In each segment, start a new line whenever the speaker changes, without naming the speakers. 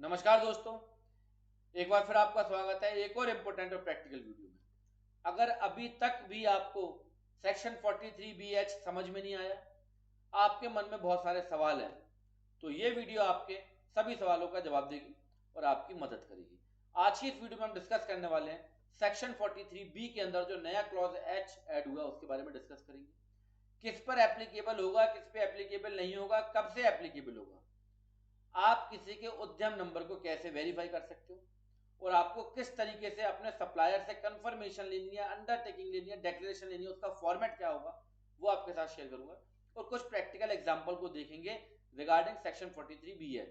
नमस्कार दोस्तों, एक बार फिर आपका स्वागत है एक और इम्पोर्टेंट और प्रैक्टिकल वीडियो में। अगर अभी तक भी आपको सेक्शन 43BH समझ में नहीं आया, आपके मन में बहुत सारे सवाल हैं, तो ये वीडियो आपके सभी सवालों का जवाब देगी और आपकी मदद करेगी। आज की इस वीडियो में हम डिस्कस करने वाले हैं सेक्शन 43B के अंदर जो नया क्लॉज H ऐड हुआ उसके बारे में डिस्कस करेंगे। किस पर एप्लीकेबल होगा, किस पे एप्लीकेबल नहीं होगा, कब से एप्लीकेबल होगा, आप किसी के उद्यम नंबर को कैसे वेरीफाई कर सकते हो और आपको किस तरीके से अपने सप्लायर से कंफर्मेशन लेनी है, अंडरटेकिंग लेनी है, डिक्लेरेशन लेनी है, उसका फॉर्मेट क्या होगा वो आपके साथ शेयर करूंगा और कुछ प्रैक्टिकल एग्जांपल को देखेंगे रिगार्डिंग सेक्शन 43BH।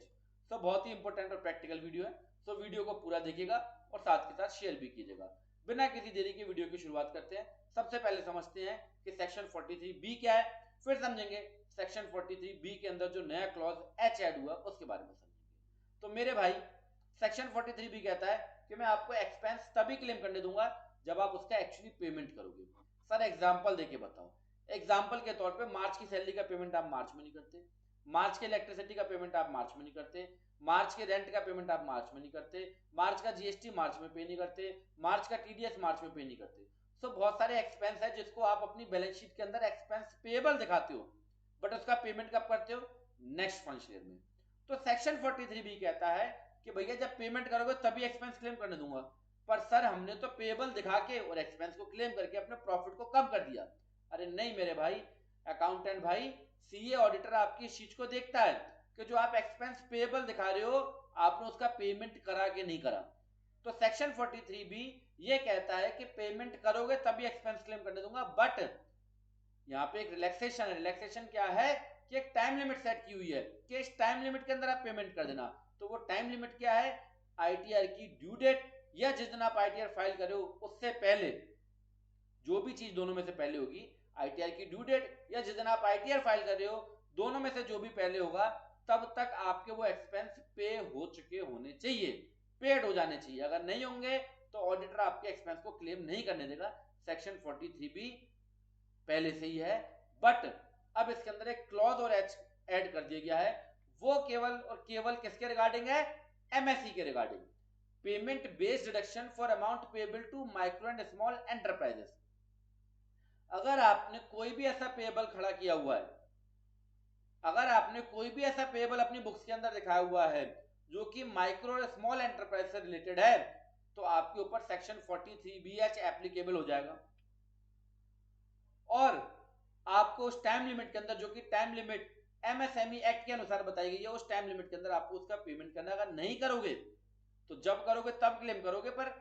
सो बहुत ही इंपॉर्टेंट और प्रैक्टिकल वीडियो है, सो वीडियो को पूरा देखिएगा और साथ के साथ शेयर भी कीजिएगा। बिना किसी देरी के वीडियो की शुरुआत करते हैं। सबसे पहले समझते हैं कि सेक्शन 43B क्या है, फिर समझेंगे सेक्शन 43B के अंदर जो नया क्लॉज H ऐड हुआ उसके बारे में समझेंगे। तो मेरे भाई, सेक्शन 43B कहता है कि मैं आपको एक्सपेंस तभी क्लेम करने दूंगा जब आप उसका एक्चुअली पेमेंट करोगे। सर एग्जांपल देके बताओ। एग्जांपल के तौर पे मार्च की सैलरी का पेमेंट आप मार्च में नहीं करते, मार्च के इलेक्ट्रिसिटी का पेमेंट आप मार्च में नहीं करते, मार्च के रेंट का पेमेंट आप मार्च में नहीं करते, मार्च का जीएसटी मार्च में पे नहीं करते, मार्च का टीडीएस मार्च में पे नहीं करते। सो बहुत सारे एक्सपेंस है जिसको आप अपनी बैलेंस शीट के अंदर एक्सपेंस पेएबल दिखाते हो, बट उसका पेमेंट कब करते हो? नेक्स्ट फाइनेंशियल ईयर में। तो सेक्शन 43B कहता है कि भैया जब पेमेंट करोगे तभी एक्सपेंस क्लेम करने दूंगा। पर सर हमने तो पेएबल दिखा के और एक्सपेंस को क्लेम करके अपने प्रॉफिट को कम कर दिया। अरे नहीं मेरे भाई, अकाउंटेंट भाई, सीए ऑडिटर आपकी इस चीज को देखता है कि जो आप एक्सपेंस पेएबल दिखा रहे हो आपने उसका पेमेंट करा के नहीं करा। तो सेक्शन 43B ये कहता है कि पेमेंट करोगे तभी एक्सपेंस क्लेम करने दूंगा, बट यहाँ पे एक रिलैक्सेशन है। रिलैक्सेशन क्या है कि एक टाइम लिमिट सेट की हुई है कि इस टाइम लिमिट के अंदर आप पेमेंट कर देना। तो वो टाइम लिमिट क्या है? आईटीआर की ड्यू डेट या जिस दिन आप आईटीआर फाइल करे हो उससे पहले, जो भी चीज दोनों में से पहले होगी, आईटीआर की ड्यू डेट या जिस दिन आप आईटीआर फाइल कर रहे हो, दोनों में से जो भी पहले होगा तब तक आपके वो एक्सपेंस पे हो चुके होने चाहिए, पेड हो जाने चाहिए। अगर नहीं होंगे तो ऑडिटर आपके एक्सपेंस को क्लेम नहीं करने देगा। सेक्शन 43B पहले से ही है, बट अब इसके अंदर एक क्लॉज और एच ऐड कर दिया गया है। वो केवल और केवल किसके रिगार्डिंग है? एमएसई के regarding, payment based deduction for amount payable to micro and small enterprises. अगर आपने कोई भी ऐसा पेबल खड़ा किया हुआ है, अगर आपने कोई भी ऐसा पेबल अपनी बुक्स के अंदर दिखाया हुआ है जो कि माइक्रो और स्मॉल एंटरप्राइज से रिलेटेड है, तो आपके ऊपर सेक्शन 43BH एप्लीकेबल हो जाएगा और आपको उस टाइम लिमिट के अंदर, जो कि टाइम लिमिट एमएसएमई एक्ट के अनुसार बताई गई है, उस टाइम लिमिट के अंदर आपको उसका पेमेंट करना। अगर नहीं करोगे तो जब करोगे तब क्लेम करोगे, पर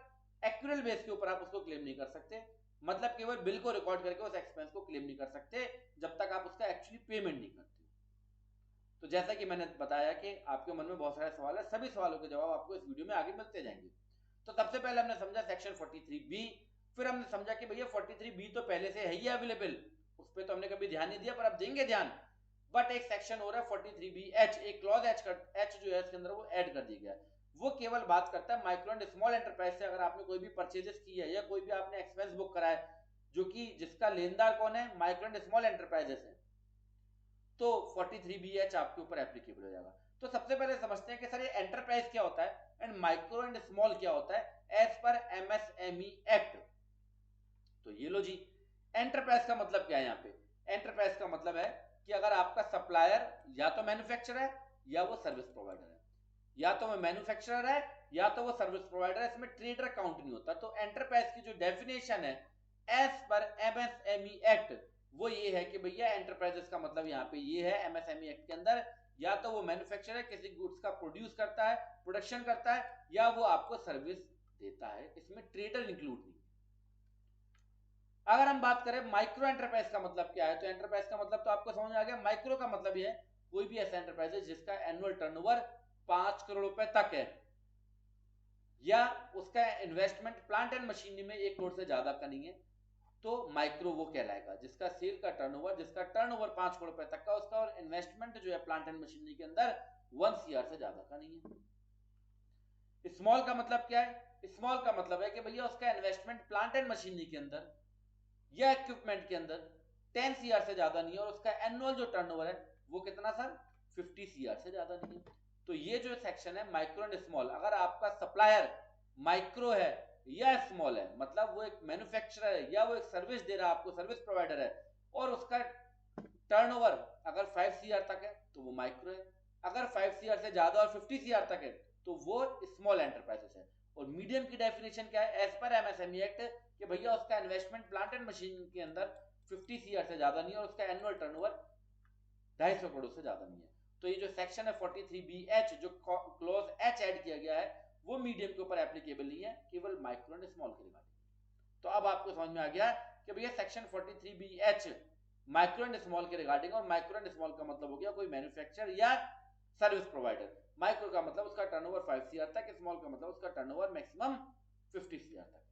एक्चुअल बेस के ऊपर आप उसको क्लेम नहीं कर सकते। मतलब केवल बिल को रिकॉर्ड करके उस एक्सपेंस को क्लेम नहीं कर सकते जब तक आप उसका एक्चुअली पेमेंट नहीं करते। तो जैसा कि मैंने बताया कि आपके मन में बहुत सारे सवाल है, सभी सवालों के जवाब आपको इस वीडियो में आगे मिलते जाएंगे। तो सबसे पहले हमने समझा सेक्शन 43B, फिर हमने समझा कि भैया 43B तो पहले से है ही अवेलेबल, उस पर तो हमने कभी ध्यान नहीं दिया, पर अब देंगे ध्यान। बट एक सेक्शन हो रहा है 43BH, एक क्लॉज एच जो है इसके अंदर वो ऐड कर दिया गया। वो केवल बात करता है माइक्रो एंड स्मॉल एंटरप्राइज से। अगर आपने कोई भी परचेजेस की है या कोई भी आपने एक्सपेंस बुक करा है जो कि जिसका लेनदार कौन है? माइक्रो एंड स्मॉल एंटरप्राइजेस है, तो 43BH आपके ऊपर एप्लीकेबल हो जाएगा। तो सबसे पहले समझते हैं कि सर ये एंटरप्राइज क्या होता है एंड माइक्रो एंड स्मॉल क्या होता है एज पर एमएसएमई एक्ट। तो ये लो जी, एंटरप्राइज का मतलब क्या है यहाँ पे? एंटरप्राइज का मतलब है कि अगर आपका सप्लायर या तो मैन्युफैक्चरर है या वो सर्विस प्रोवाइडर है, या तो वो मैन्युफैक्चरर है या तो वो सर्विस प्रोवाइडर है, इसमें ट्रेडर काउंट नहीं होता। तो एंटरप्राइज की जो डेफिनेशन है एज पर एमएसएमई एक्ट वो ये है कि भैया एंटरप्राइजेस का मतलब यहाँ पे ये है एमएसएमई एक्ट के अंदर, या तो वो मैन्युफैक्चरर है, किसी गुड्स का प्रोड्यूस करता है, प्रोडक्शन करता है, या वो आपको सर्विस देता है, इसमें ट्रेडर इंक्लूड नहीं। अगर हम बात करें माइक्रो एंटरप्राइज का मतलब क्या है, तो एंटरप्राइज का मतलब तो आपको समझ में आ गया। माइक्रो का मतलब ये है कोई भी ऐसा एंटरप्राइज है जिसका एनुअल टर्नओवर 5 करोड़ रुपए तक है, या उसका इन्वेस्टमेंट प्लांट एंड मशीनरी में 1 करोड़ से ज्यादा का नहीं है, तो माइक्रो वो कहलाएगा। जिसका सेल का टर्नओवर, जिसका टर्नओवर 5 करोड़ रुपए तक का उसका, और इन्वेस्टमेंट जो है प्लांट एंड मशीनरी के अंदर 1 CR से ज्यादा का नहीं है। स्मॉल का मतलब क्या है? स्मॉल का मतलब है कि भैया उसका इन्वेस्टमेंट प्लांट एंड मशीनरी के अंदर या इक्विपमेंट के अंदर 10 CR से ज्यादा नहीं है, और उसका एनुअल जो टर्नओवर है वो कितना सर? 50 CR से ज्यादा नहीं है। तो ये जो सेक्शन है माइक्रो एंड स्मॉल, अगर आपका सप्लायर माइक्रो है या स्मॉल है, मतलब वो एक मैन्युफैक्चरर है या वो एक सर्विस दे रहा है आपको, सर्विस प्रोवाइडर है, और उसका टर्नओवर अगर 5 CR तक है तो वो माइक्रो है, अगर 5 CR से ज्यादा और 50 CR तक है तो वो स्मॉल एंटरप्राइजेस है। और मीडियम की डेफिनेशन क्या है एज पर एमएसएमई एक्ट, कि भैया उसका इन्वेस्टमेंट प्लांट एंड मशीन के अंदर 50 CR से ज्यादा नहीं है और उसका एनुअल टर्नओवर 250 करोड़ से ज्यादा नहीं है। तो ये जो सेक्शन है 43BH जो क्लॉज H ऐड किया गया है वो मीडियम के ऊपर एप्लीकेबल नहीं है, केवल माइक्रो एंड स्मॉल के रिगार्डिंग। तो अब आपको समझ में आ गया कि भैया section 43BH micro and small के रिगार्डिंग, और माइक्रो एंड स्मॉल का मतलब हो गया कोई मैन्युफैक्चरर या सर्विस प्रोवाइडर। माइक्रो का मतलब उसका टर्नओवर 5 CR तक, स्मॉल का मतलब उसका टर्नओवर मैक्सिमम 50 CR तक।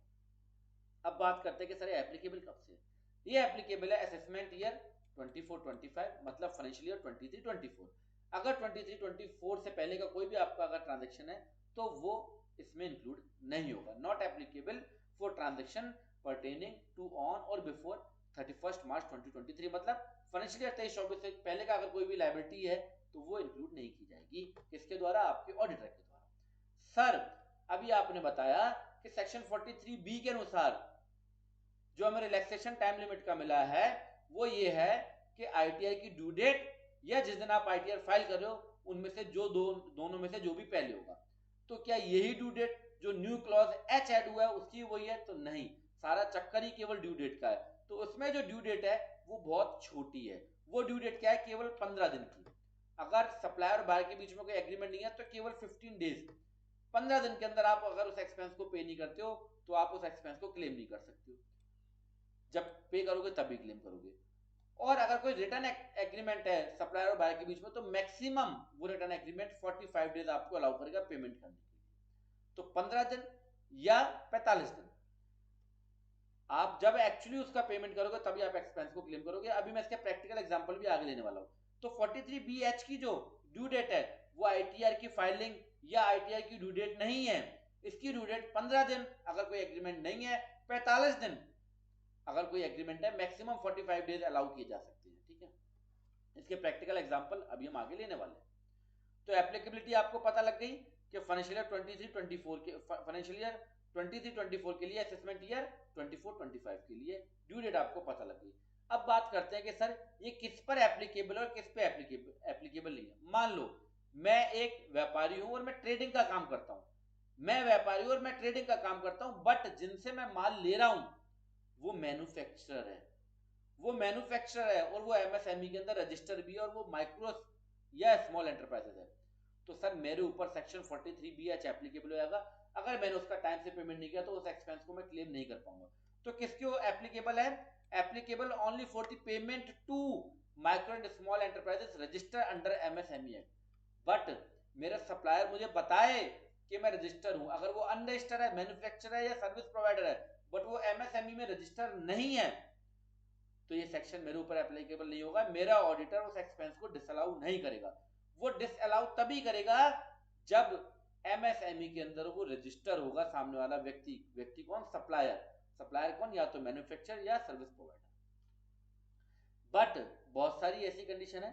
अब बात करते हैं कि सर एप्लीकेबल कब से? ये एप्लीकेबल है असेसमेंट ईयर 24-25, मतलब फाइनेंशियल ईयर 23-24। अगर 23-24 से पहले का कोई भी आपका अगर ट्रांजेक्शन है तो वो इसमें इंक्लूड नहीं होगा। Not applicable for transaction pertaining to on और बिफोर 31 मार्च 2023, मतलब फाइनेंशियल ईयर 23-24 से पहले का अगर कोई भी लायबिलिटी है तो वो इंक्लूड नहीं की जाएगी। किसके द्वारा? आपके ऑडिटर के द्वारा। सर अभी आपने बताया कि सेक्शन 43B के अनुसार जो हमें रिलैक्सेशन टाइम लिमिट का मिला है वो ये है कि आईटीआर की ड्यू डेट या जिस दिन आप आईटीआर फाइल कर रहे हो उनमें से जो दोनों में से जो भी पहले होगा। तो क्या यही ड्यू डेट जो न्यू क्लॉज H ऐड हुआ है उसकी वही है? तो नहीं, सारा चक्कर ही केवल ड्यू डेट का है। तो उसमें जो ड्यू डेट है वो बहुत छोटी है। वो ड्यू डेट क्या है? केवल 15 दिन की। अगर सप्लायर और बायर के बीच में कोई एग्रीमेंट नहीं है तो केवल 15 डेज, 15 दिन के अंदर आप अगर उस एक्सपेंस को पे नहीं करते हो तो आप उस एक्सपेंस को क्लेम नहीं कर सकते हो। जब पे करोगे तभी क्लेम करोगे। और अगर कोई रिटर्न एग्रीमेंट है सप्लायर और बायर के बीच में तो मैक्सिमम वो रिटर्न एग्रीमेंट 45 डेज आपको अलाउ करेगा पेमेंट करने के लिए। तो 15 दिन या 45 दिन आप जब एक्चुअली उसका पेमेंट करोगे तभी आप एक्सपेंस को क्लेम करोगे। अभी मैं इसके प्रैक्टिकल एग्जांपल भी आगे लेने वाला हूं। तो 43BH की जो ड्यू डेट है वो आईटीआर की फाइलिंग या आईटीआर की ड्यू डेट नहीं है। इसकी ड्यू डेट 15 दिन अगर कोई एग्रीमेंट नहीं है, 45 दिन अगर कोई एग्रीमेंट है, मैक्सिमम 45 डेज अलाउ किए जा सकते हैं। ठीक है, इसके प्रैक्टिकल एग्जांपल अभी हम आगे लेने वाले हैं। तो एप्लीकेबिलिटी आपको पता लग गई कि फाइनेंशियल ईयर 23-24 के फाइनेंशियल ईयर 23-24 के लिए, असेसमेंट ईयर 24-25 के लिए ड्यू डेट आपको पता लग गई। अब बात करते हैं कि सर ये किस पर एप्लीकेबल और किस पे एप्लीकेबल नहीं है। मान लो मैं एक व्यापारी हूं और मैं ट्रेडिंग का काम करता हूं, मैं व्यापारी हूं और मैं ट्रेडिंग का काम करता हूं, बट जिनसे मैं माल ले रहा हूं वो मैन्युफैक्चरर है, वो मैन्युफैक्चरर है और वो एमएसएमई के अंदर रजिस्टर भी है और वो माइक्रो या स्मॉल एंटरप्राइजेस है। तो सर मेरे ऊपर सेक्शन 43BH एप्लीकेबल हो जाएगा। अगर मैंने उसका टाइम से पेमेंट नहीं किया तो उस एक्सपेंस को मैं क्लेम नहीं कर पाऊंगा। तो किसके एप्लीकेबल है? Applicable only for the payment to micro and small enterprises register under MSME act. But मेरा सप्लायर मुझे बताए कि मैं रजिस्टर हूं, अगर वो अनरजिस्टर है, मैन्युफैक्चरर है या सर्विस प्रोवाइडर है, बट वो एमएसएमई में रजिस्टर नहीं है, तो ये सेक्शन मेरे ऊपर एप्लीकेबल नहीं होगा। मेरा ऑडिटर उस एक्सपेंस को डिसअलाउ नहीं करेगा। वो डिसअलाउ तभी करेगा जब एमएसएमई के अंदर वो रजिस्टर होगा सामने वाला व्यक्ति कौन? सप्लायर कौन? या तो मैन्युफैक्चरर या सर्विस प्रोवाइडर। बट बहुत सारी ऐसी कंडीशन है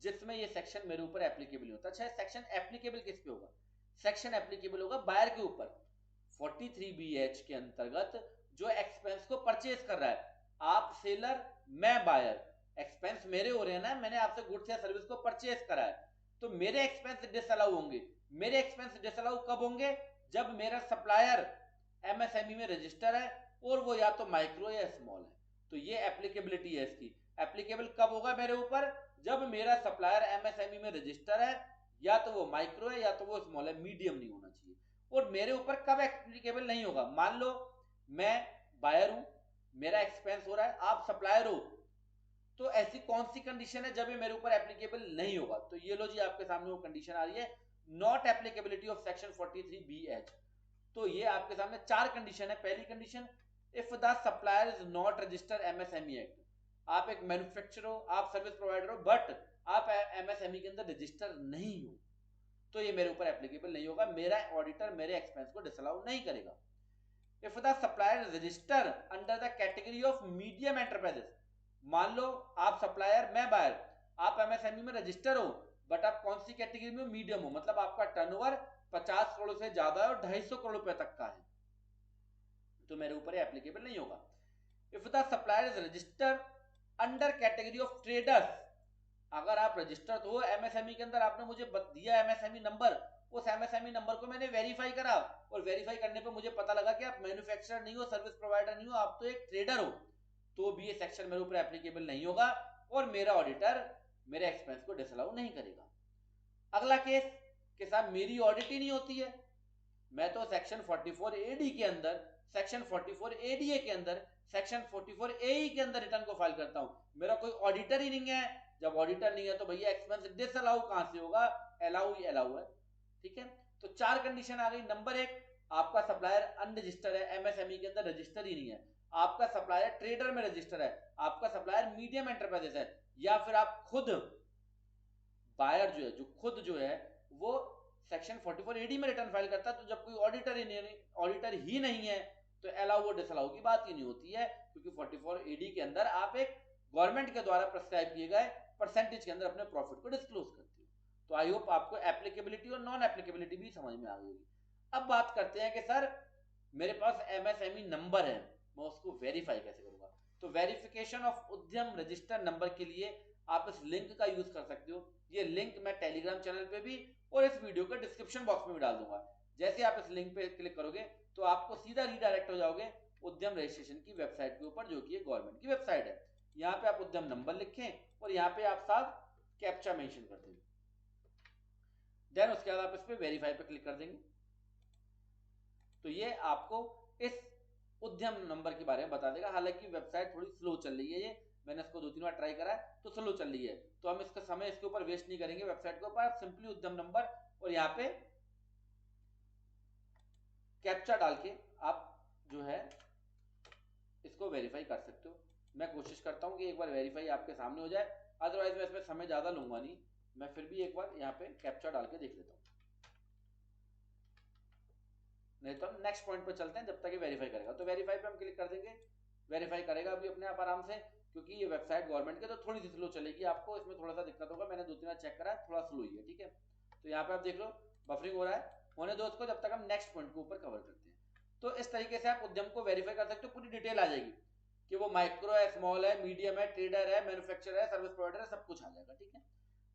जिसमें ये सेक्शन मेरे ऊपर एप्लीकेबल नहीं होता। अच्छा, सेक्शन एप्लीकेबल किस पे होगा? सेक्शन एप्लीकेबल होगा बायर के ऊपर। 43BH के अंतर्गत जो एक्सपेंस को परचेज कर रहा है, आप सेलर मैं बायर, एक्सपेंस मेरे हो रहे हैं ना, मैंने आपसे गुड्स या सर्विस को परचेज करा है, तो मेरे एक्सपेंस डिसअलाउ होंगे। मेरे एक्सपेंस डिसअलाउ कब होंगे? जब मेरा सप्लायर एमएसएमई में रजिस्टर है और वो या तो माइक्रो या स्मॉल है। तो ये एप्लीकेबिलिटी है इसकी। एप्लीकेबल कब होगा मेरे ऊपर? जब मेरा सप्लायर एमएसएमई में रजिस्टर है, या तो वो माइक्रो है या तो वो स्मॉल है, मीडियम नहीं होना चाहिए। और मेरे ऊपर कब एप्लीकेबल नहीं होगा? मान लो मैं बायर हूं, मेरा एक्सपेंस हो रहा है, आप सप्लायर हो, तो ऐसी कौन सी कंडीशन है जब ये मेरे ऊपर एप्लीकेबल नहीं होगा? तो ये लो जी आपके सामने वो कंडीशन आ रही है, not applicability of section 43BH। तो ये आपके सामने 4 कंडीशन है। पहली condition, if the supplier is not registered MSME act. आप एक मैन्युफैक्चरर हो, आप सर्विस प्रोवाइडर हो, बट आप एमएसएमई के अंदर रजिस्टर नहीं हो, तो ये मेरे ऊपर एप्लीकेबल नहीं होगा। मेरा ऑडिटर मेरे एक्सपेंस को डिसअलाउ नहीं करेगा। If the supplier register under the category of medium enterprises, मान लो आप सप्लायर मैं बायर, आप एमएसएमई में रजिस्टर हो, बट आप कौन सी कैटेगरी में, मीडियम हो, मतलब आपका टर्नओवर 50 करोड़ से ज्यादा है और 250 करोड़ रुपए तक का है, तो मेरे ऊपर एप्लीकेबल नहीं होगा। If the supplier is registered under category of traders, अगर आप रजिस्टर्ड हो एमएसएमई के अंदर, आपने मुझे दिया एमएसएमई नंबर, उस एमएसएमई नंबर को मैंने वेरीफाई करा और वेरीफाई करने पर मुझे पता लगा कि आप मैन्युफैक्चरर नहीं हो, सर्विस प्रोवाइडर नहीं हो, आप तो एक ट्रेडर हो, तो भी ये सेक्शन मेरे ऊपर एप्लीकेबल नहीं होगा और मेरा ऑडिटर मेरे एक्सपेंस को डिसअलाउ नहीं करेगा। अगला केस कि साहब मेरी ऑडिट ही नहीं होती है, मैं तो सेक्शन 44 एडी के अंदर, सेक्शन 44 एडीए के अंदर, सेक्शन 44 एई के अंदर रिटर्न को फाइल करता हूं, मेरा कोई ऑडिटर ही नहीं है। जब ऑडिटर नहीं है तो भैया एक्सपेंस डिसअलाउ कहां से होगा, अलाउ ही अलाउ है। ठीक है, तो 4 कंडीशन आ गई। नंबर 1, आपका सप्लायर अनरजिस्टर्ड है, एमएसएमई के अंदर रजिस्टर ही नहीं है, आपका सप्लायर ट्रेडर में रजिस्टर है, आपका सप्लायर मीडियम एंटरप्राइजेस है, या फिर आप खुद बायर जो है वो सेक्शन 44 एडी में रिटर्न फाइल करता है, तो जब कोई ऑडिटर ही नहीं है तो अलाउ और डिसअलाउ की बात ही नहीं होती है, क्योंकि 44 एडी के अंदर आप एक गवर्नमेंट के द्वारा प्रेस्क्राइब किए गए परसेंटेज के अंदर अपने प्रॉफिट को डिस्क्लोज करते हो। तो आई होप आपको एप्लीकेबिलिटी और नॉन एप्लीकेबिलिटी भी समझ में आ गई होगी। अब बात करते हैं कि सर मेरे पास एमएसएमई नंबर है, मैं उसको वेरीफाई कैसे करूंगा। तो वेरिफिकेशन ऑफ उद्यम रजिस्टर नंबर के लिए आप इस लिंक का यूज कर सकते हो। ये लिंक मैं टेलीग्राम चैनल पे भी और इस वीडियो के डिस्क्रिप्शन बॉक्स में भी डाल दूंगा। जैसे आप इस लिंक पे क्लिक करोगे तो आपको सीधा रीडायरेक्ट हो जाओगे उद्यम रजिस्ट्रेशन की वेबसाइट के ऊपर, जो कि गवर्नमेंट की वेबसाइट है। यहाँ पे आप उद्यम नंबर लिखें और यहाँ पे आप साफ कैप्चा मेंशन कर देंगे, देन उसके बाद आप इस पे वेरीफाई पे क्लिक कर देंगे। तो ये आपको इस उद्यम नंबर के बारे में बता देगा। हालांकि वेबसाइट थोड़ी स्लो चल रही है, ये मैंने इसको 2-3 बार ट्राई करा है तो स्लो चल रही है, तो हम इसका समय इसके ऊपर वेस्ट नहीं करेंगे। वेबसाइट के ऊपर आप सिंपली उद्यम नंबर और यहाँ पे कैप्चा डाल के आप जो है इसको वेरीफाई कर सकते हो। मैं कोशिश करता हूँ कि एक बार वेरीफाई आपके सामने हो जाए, अदरवाइज मैं इसमें समय ज्यादा लूंगा नहीं, मैं फिर भी एक बार यहाँ पे कैप्चा डाल के देख लेता हूँ, नहीं तो हम नेक्स्ट पॉइंट पे चलते हैं जब तक ये वेरीफाई करेगा। तो वेरीफाई पे हम क्लिक कर देंगे, वेरीफाई करेगा अभी अपने आप आराम से, क्योंकि ये वेबसाइट गवर्नमेंट के तो थोड़ी सी स्लो चलेगी, आपको इसमें थोड़ा सा दिक्कत होगा। मैंने 2-3 बार चेक करा है, थोड़ा स्लो ही है। ठीक है, तो यहाँ पे आप देख लो बफरिंग हो रहा है, होने दो उसको, जब तक हम नेक्स्ट पॉइंट के ऊपर कवर करते हैं। तो इस तरीके से आप उद्यम को वेरीफाई कर सकते हो, पूरी डिटेल आ जाएगी कि वो माइक्रो है, स्मॉल है, मीडियम है, ट्रेडर है, मैन्युफैक्चरर है, सर्विस प्रोवाइडर है, सब कुछ आ जाएगा। ठीक है,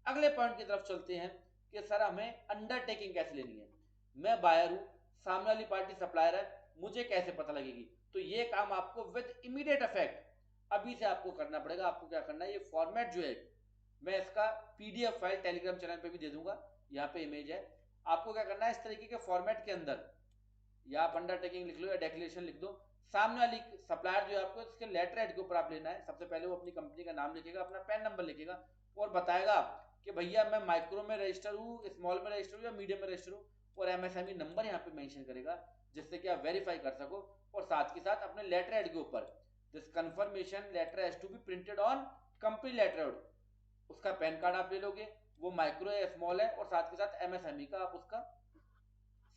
अगले पॉइंट की तरफ चलते हैं कि सर हमें अंडरटेकिंग कैसे लेनी है। मैं बायर हूं, सामने वाली पार्टी सप्लायर है, मुझे कैसे पता लगेगी। तो ये काम आपको विद इमीडिएट इफेक्ट अभी से आपको करना पड़ेगा। आपको क्या करना है, ये फॉर्मेट जो है मैं इसका पीडीएफ फाइल टेलीग्राम चैनल पे भी दे दूंगा, यहाँ पे इमेज है। आपको क्या करना है, इस तरीके के फॉर्मेट के अंदर या आप अंडरटेकिंग लिख लो या डेक्लेरेशन लिख दो, सामने वाली सप्लायर जो है आपको इसके लेटर हेड के ऊपर आप लेना है। सबसे पहले वो अपनी कंपनी का नाम लिखेगा, अपना पैन नंबर लिखेगा और बताएगा कि भैया मैं माइक्रो में रजिस्टर हूँ, स्मॉल में रजिस्टर हूँ या मीडियम में रजिस्टर हूँ, और एमएसएमई नंबर यहाँ पे मेंशन करेगा, जिससे कि आप वेरीफाई कर सको। और साथ के साथ अपने लेटर हेड के ऊपर this confirmation letter has to be printed on company letter head, उसका पैन कार्ड आप ले लोगे, वो माइक्रो या स्मॉल है, और साथ के साथ एमएसएमई का आप उसका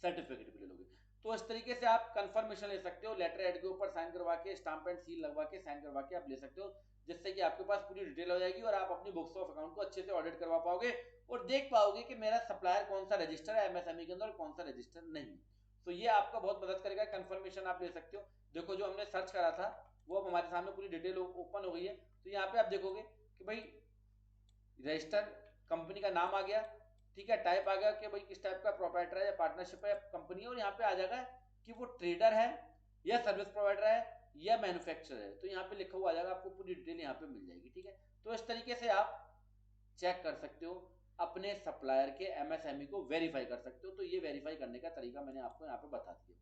सर्टिफिकेट भी ले लोगे। तो इस तरीके से आप कंफर्मेशन ले सकते हो, लेटर हेड के ऊपर साइन करवा के, स्टाम्प एंड सील लगवा के, साइन करवा के आप ले सकते हो, जिससे कि आपके पास पूरी डिटेल हो जाएगी और आप अपनी बुक्स ऑफ अकाउंट को अच्छे से ऑडिट करवा पाओगे और देख पाओगे कि मेरा सप्लायर कौन सा रजिस्टर है एमएसएमई के अंदर और कौन सा रजिस्टर नहीं। तो ये आपका बहुत मदद करेगा, कंफर्मेशन आप ले सकते हो। देखो जो हमने सर्च करा था वो अब हमारे सामने पूरी डिटेल ओपन हो गई है। तो यहाँ पे आप देखोगे कि भाई रजिस्टर कंपनी का नाम आ गया, ठीक है, टाइप आ गया कि भाई किस टाइप का प्रोप्राइटर है या पार्टनरशिप है कंपनी है, और यहाँ पे आ जाएगा कि वो ट्रेडर है या सर्विस प्रोवाइडर है या मैन्युफैक्चरर है। तो यहाँ पे लिखा हुआ आ जाएगा, आपको पूरी डिटेल यहाँ पे मिल जाएगी। ठीक है, तो इस तरीके से आप चेक कर सकते हो, अपने सप्लायर के एमएसएमई को वेरीफाई कर सकते हो। तो ये वेरीफाई करने का तरीका मैंने आपको यहाँ पे बता दिया।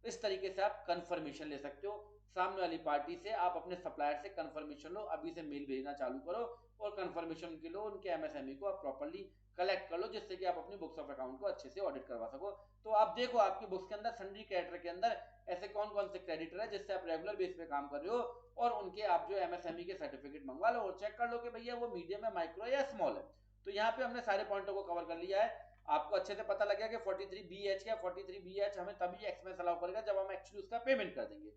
इस तरीके से आप कंफर्मेशन ले सकते हो सामने वाली पार्टी से, आप अपने सप्लायर से कंफर्मेशन लो, अभी से मेल भेजना चालू करो और कंफर्मेशन के लो, उनके एमएसएमई को आप प्रॉपर्ली कलेक्ट कर लो, जिससे कि आप अपनी बुक्स ऑफ अकाउंट को अच्छे से ऑडिट करवा सको। तो आप देखो आपकी बुक्स के अंदर सन्ड्री क्रेडिटर के अंदर ऐसे कौन कौन से क्रेडिटर है जिससे आप रेगुलर बेस पे काम कर रहे हो, और उनके आप जो एमएसएमई के सर्टिफिकेट मंगवा लो और चेक कर लो कि भैया वो मीडियम है, माइक्रो या स्मॉल है। तो यहाँ पे हमने सारे पॉइंटों को कवर कर लिया है। आपको अच्छे से पता लग गया कि 43BH क्या 43BH हमें तभी एक्सपेंस अलाउ करेगा जब हम एक्चुअली उसका पेमेंट कर देंगे।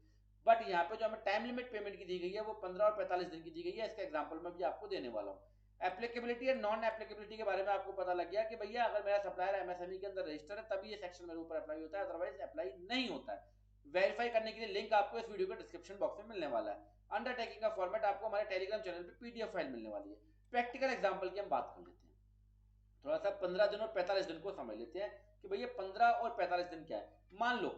बट यहाँ पे जो हमें टाइम लिमिट पेमेंट की दी गई है वो 15 और 45 दिन की दी गई है, इसका एग्जांपल मैं भी आपको देने वाला हूँ। एप्लीकेबिलिटी एंड नॉन एप्लीकेबिलिटी के बारे में आपको पता लग गया कि भैया अगर मेरा सप्लायर एमएसएमई के अंदर रजिस्टर है तभी ये सेक्शन मेरे ऊपर अप्लाई होता है, अदरवाइज अप्लाई नहीं होता है। वेरीफाई करने के लिए लिंक आपको इस वीडियो के डिस्क्रिप्शन बॉक्स में मिलने वाला है। अंडरटेकिंग का फॉर्मेट आपको हमारे टेलीग्राम चैनल पे पीडीएफ फाइल मिलने वाली है। प्रैक्टिकल एग्जांपल की हम बात कर लेते हैं, थोड़ा सा 15 दिन और 45 दिन को समझ लेते हैं कि भैया 15 और 45 दिन क्या है। मान लो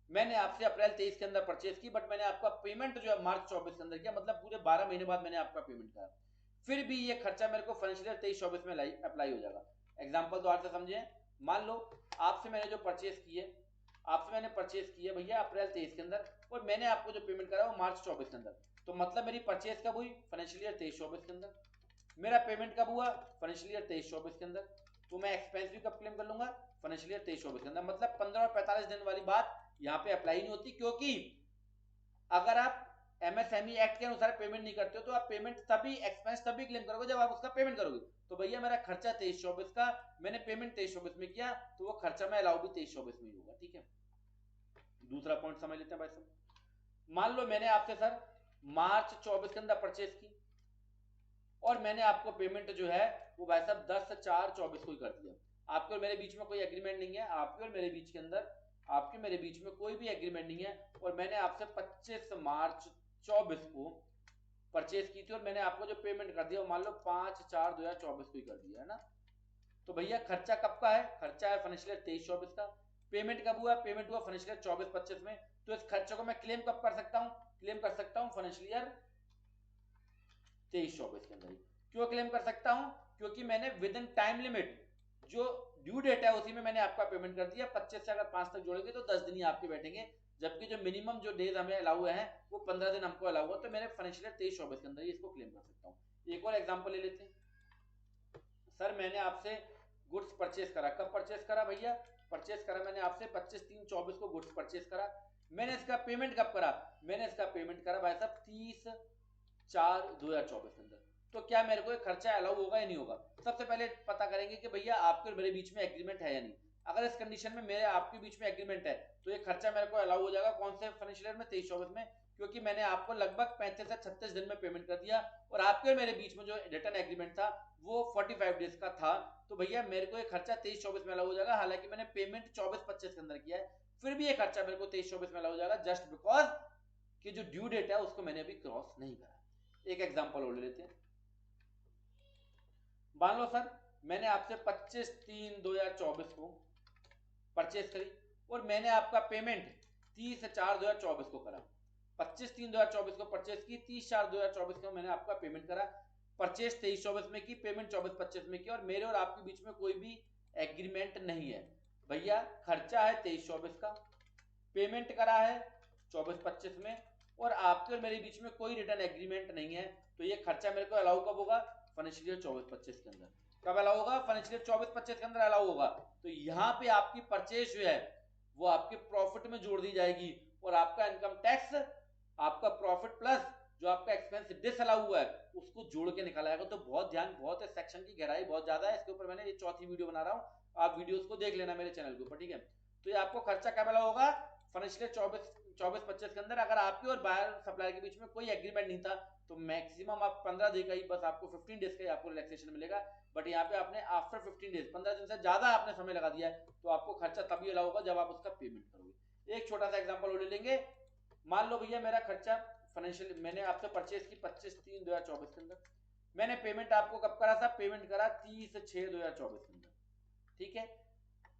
मैंने आपसे अप्रैल 23 के अंदर परचेज की, बट मैंने आपका पेमेंट जो है मार्च 24 के अंदर किया, मतलब पूरे 12 महीने बाद मैंने आपका पेमेंट करा, फिर भी ये खर्चा मेरे को फाइनेंशियल ईयर 23-24 में अप्लाई हो जाएगा। एग्जांपल द्वारा से समझिए, मान लो आपसे मैंने जो परचेज की है, आपसे मैंने परचेज की है भैया अप्रैल 23 के अंदर, और मैंने आपको जो पेमेंट करा वो मार्च 24 के अंदर, तो मतलब मेरी परचेज कब हुई? फाइनेंशियल ईयर 23-24 के अंदर। मेरा पेमेंट कब हुआ? फाइनेंशियल ईयर 23-24 के अंदर। तो मैं एक्सपेंस भी कब क्लेम कर लूंगा? फाइनेंशियल ईयर 23-24 के अंदर। मतलब 15 और 45 दिन वाली बात यहाँ पे अप्लाई नहीं होती, क्योंकि अगर आप एमएसएमई एक्ट के अनुसार पेमेंट नहीं करते हो तो आप पेमेंट तभी, एक्सपेंस तभी क्लेम करोगे जब आप उसका पेमेंट करोगे। तो भैया मेरा खर्चा 23-24 का, मैंने पेमेंट 23-24 में किया, तो वो खर्चा मैं अलाउ भी 23-24 में ही होगा। ठीक है, दूसरा पॉइंट समझ लेते हैं भाई साहब। मान लो मैंने आपसे सर मार्च 24 के अंदर परचेज की, और मैंने आपको पेमेंट जो है वो भाई साहब 10/4/24 को ही कर दिया। आपके और मेरे बीच में कोई एग्रीमेंट नहीं है, आपके और मेरे बीच के अंदर, आपके मेरे बीच में कोई भी एग्रीमेंट नहीं है, और मैंने आपसे 25 मार्च 24 को परचेज की थी, और मैंने आपको जो पेमेंट कर दिया वो मान लो 5/4/2024 को ही कर दिया है ना। तो भैया खर्चा कब का है? खर्चा है फाइनेंशियल ईयर 23-24 का। पेमेंट कब हुआ? पेमेंट हुआ फाइनेंशियल ईयर 24-25 में। तो इस खर्चे को मैं क्लेम कब कर सकता हूँ? क्लेम कर सकता हूँ फाइनेंशियल ईयर 23-24 के अंदर ही। क्यों क्लेम कर सकता हूं? क्योंकि मैंने विद इन टाइम लिमिट, जो ड्यू डेट है उसी में मैंने आपका पेमेंट कर दिया। 25 से अगर 5 तक जोड़ेंगे तो 10 दिन ही आपके बैठेंगे, जबकि जो मिनिमम जो डेज हमें अलाउ हुए हैं वो 15 दिन हमको अलाउ हुआ, तो मेरे फाइनेंशियल ईयर 23-24 के अंदर ही इसको क्लेम कर सकता हूँ। एक और एग्जांपल ले लेते हैं। सर मैंने आपसे गुड्स परचेज करा, कब परचेज करा भैया? परचेज करा मैंने आपसे 25/3/24 को गुड्स परचेज करा। मैंने इसका पेमेंट कब करा? मैंने इसका पेमेंट करा भाई साहब 30/4/2024 के अंदर। तो क्या मेरे को एक खर्चा अलाउ होगा या नहीं होगा? सबसे पहले पता करेंगे कि भैया आपके और मेरे बीच में एग्रीमेंट है या नहीं। अगर इस कंडीशन में मेरे आपके बीच में एग्रीमेंट है तो ये खर्चा मेरे को अलाउ हो जाएगा। कौन से फाइनेंशियल ईयर में? 23-24 में, क्योंकि मैंने आपको लगभग 35 से 36 दिन में पेमेंट कर दिया, और आपके और मेरे बीच में जो रिटर्न एग्रीमेंट था वो 45 डेज का था। तो भैया मेरे को ये खर्चा 23-24 में अलाउ हो जाएगा, हालांकि मैंने पेमेंट 24-25 के अंदर किया है, फिर भी ये खर्चा मेरे को 23-24 में अलाउ हो जाएगा, जस्ट बिकॉज कि जो ड्यू डेट है उसको मैंने अभी क्रॉस नहीं करा। एक एग्जांपल और ले लेते हैं। मान लो सर मैंने आपसे 25/3/2024 को परचेज करी, और मैंने आपका पेमेंट 30/4/2024 को करा। 25/3/2024 को परचेज की, 30/4/2024 को मैंने आपका पेमेंट करा। परचेज 23-24 में की, पेमेंट 24-25 में की, और मेरे और आपके बीच में कोई भी एग्रीमेंट नहीं है। भैया खर्चा है 23-24 का, पेमेंट करा है 24-25 में, और आपके और मेरे बीच में कोई रिटर्न एग्रीमेंट नहीं है। तो ये खर्चा मेरे को अलाउ कब होगा? फाइनेंशियल ईयर 24-25 के अंदर। कब अलाउ होगा? फाइनेंशियल ईयर 24-25 के अंदर अलाउ होगा। तो यहाँ पे आपकी परचेज जो है वो आपके प्रॉफिट में जोड़ दी जाएगी, और आपका इनकम टैक्स, आपका प्रॉफिट प्लस जो आपका एक्सपेंस डिसअलाउ हुआ है उसको जोड़ के निकाला जाएगा। तो बहुत ध्यान, बहुत सेक्शन की गहराई बहुत ज्यादा है, इसके ऊपर मैंने ये चौथी वीडियो बना रहा हूँ, आप वीडियोस को देख लेना मेरे चैनल के ऊपर। ठीक है, तो ये आपको खर्चा कब अलाउ होगा? फाइनेंशियल 24-25 के अंदर। अगर आपके और बायर सप्लायर के बीच में कोई एग्रीमेंट नहीं था तो मैक्सिमम आप 15 दिन का ही, बस आपको 15 डेज का ही आपको रिलैक्सेशन मिलेगा। बट यहाँ पे आपने आफ्टर 15 डेज, 15 दिन से ज्यादा आपने समय लगा दिया है, तो आपको खर्चा तभी अलाउ होगा जब आप उसका पेमेंट करोगे। एक छोटा सा एग्जांपल और ले लेंगे। मान लो भैया मेरा खर्चा फाइनेंशियल, मैंने आपसे परचेज की 25/3/2024 के अंदर, मैंने पेमेंट आपको कब करा था? पेमेंट करा 30/6/2024 के अंदर। ठीक है,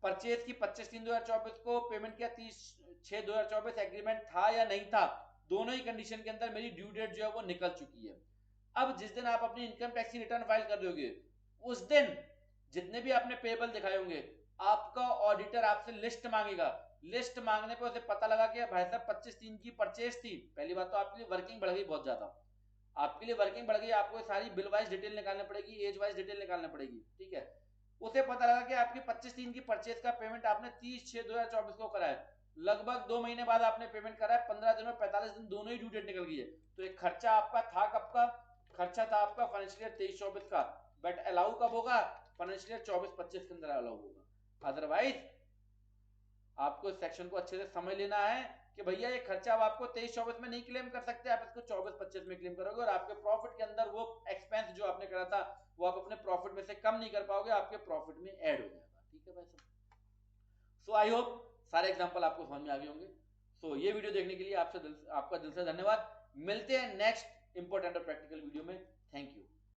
परचेज की 25/3/2024 को, पेमेंट किया 30/6/2024। एग्रीमेंट था या नहीं था? दोनों ही कंडीशन के अंदर मेरी ड्यू डेट जो है वो निकल चुकी है। अब जिस दिन आप अपनी इनकम टैक्स की रिटर्न फाइल कर रहे होगे उस दिन जितने भी आपने पेबल दिखाए होंगे, आपका ऑडिटर आपसे लिस्ट मांगेगा। लिस्ट मांगने पे उसे पता लगा कि भाई साहब 25/3 की परचेज थी। पहली बात तो आपके लिए वर्किंग बढ़ गई बहुत ज्यादा, आपके लिए वर्किंग बढ़ गई, आपको सारी बिल वाइज डिटेल निकालनी पड़ेगी, एज वाइज डिटेल निकालनी पड़ेगी। ठीक है, उसे पता लगा कि आपकी 25/3 की परचेज का पेमेंट आपने 30/6/2024 को करा है, लगभग 2 महीने बाद आपने पेमेंट करा है, 15 दिन और 45 दिन दोनों ही ड्यू डेट निकल गई है। तो एक खर्चा आपका था कब का? खर्चा था आपका फाइनेंशियल ईयर 23-24 का, बट अलाउ कब होगा? फाइनेंशियल ईयर 24-25 के अंदर अलाउ होगा। अदरवाइज आपको इस सेक्शन को अच्छे से समझ लेना है, कि भैया ये खर्चा अब आपको 23-24 में नहीं क्लेम कर सकते, आप इसको 24-25 में क्लेम करोगे और आपके प्रॉफिट के अंदर वो एक्सपेंस जो आपने करा था वो आप अपने प्रॉफिट में से कम नहीं कर पाओगे, आपके प्रॉफिट में ऐड हो जाएगा। ठीक है भाई साहब, सो आई होप सारे एग्जांपल आपको समझ में आ गए होंगे। सो ये वीडियो देखने के लिए आपका दिल से धन्यवाद। मिलते हैं नेक्स्ट इंपॉर्टेंट और प्रैक्टिकल वीडियो में। Thank you.